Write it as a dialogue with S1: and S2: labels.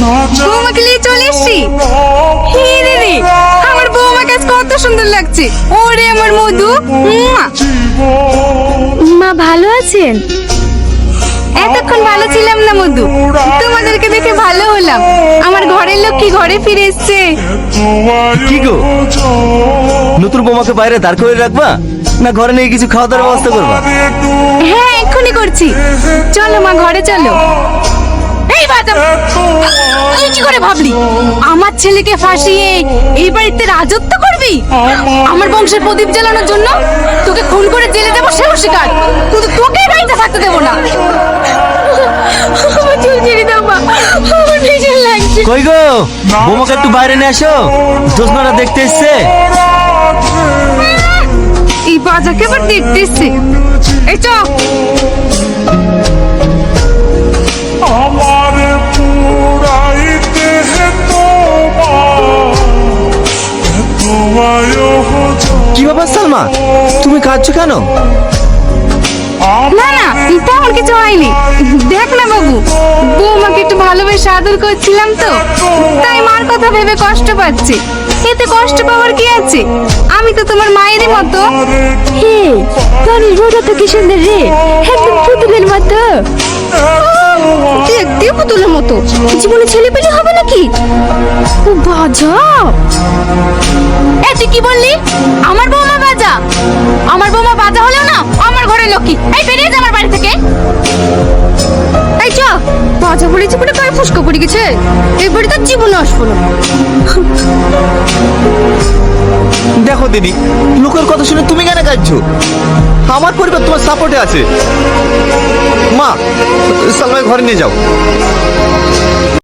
S1: বৌমাকে নিয়ে চলে এসছি। হে রে রে, আমার বৌমাকে আজ কত সুন্দর লাগছে। ওরে আমার মধু। মা ভালো আছেন? এতক্ষণ ভালো ছিলাম না মধু, তোমাদেরকে দেখে ভালো হলাম। আমার ঘরের লোক কি ঘরে ফিরে এসছে।
S2: কি গো, নতুন বৌমাকে বাইরে দাঁড় করে রাখবা না ঘরে নিয়ে কিছু খাওয়া দাওয়ার ব্যবস্থা করবা?
S1: হ্যাঁ এক্ষুনি করছি, চলো মা ঘরে চলো। এই বাজা, তুই কি করে ভাবলি আমার ছেলেকে ফাঁসিয়ে এই বাড়িতে রাজত্ব করবি? আমার বংশের প্রদীপ জ্বালানোর জন্য তোকে খুন করে জেলে যাবো সেও শিকার, কিন্তু তোকে এই বাড়িতে থাকতে দেবো না। আমার চুল ছেড়ে দাও মা, আমার ভীষণ লাগছে।
S2: কই গো, বৌমাকে একটু বাইরে নিয়ে আসো, জোসনারা দেখতে এসছে।
S1: এই বাজাকে আবার দেখতে এসছে। এই চ।
S3: हमारे पुराइते हैं
S2: কি ব্যাপার সালমা, তুমি কাঁদছো কেন?
S1: না না তেমন কিছু হয়নি। দেখ না বাবু, বৌমাকে একটু ভালোবেসে আদর করছিলাম তো, তাই মার কথা ভেবে কষ্ট পাচ্ছি। এতে কষ্ট পাওয়ার কি আছে? আমি তো তোমার মায়েরই মতো। হে তোর রোদা তো কি সুন্দর রে, একদম পুতুলের মতো। দেখতে পুতুলের মতো, জীবনে ছেলে পেলে হবে নাকি? ও বাজা, তুই কি বললি? আমার বৌমা বাজা? আমার বৌমা বাজা হলেও না আমার ঘরের লক্ষ্মী। এই বেরিয়ে যা আমার বাড়ি থেকে। এই চ, বাজা বলেছি বলে পায়ে ফুসকা পড়ে গেছে, এই বাড়িতে জীবনে আসবো না।
S2: দেখো দিদি, লোকের কথা শুনে তুমি কেন কাঁদছো? আমার পরিবার তোমার সাপোর্টে আছে। মা, সালমাকে ঘরে নিয়ে যাও।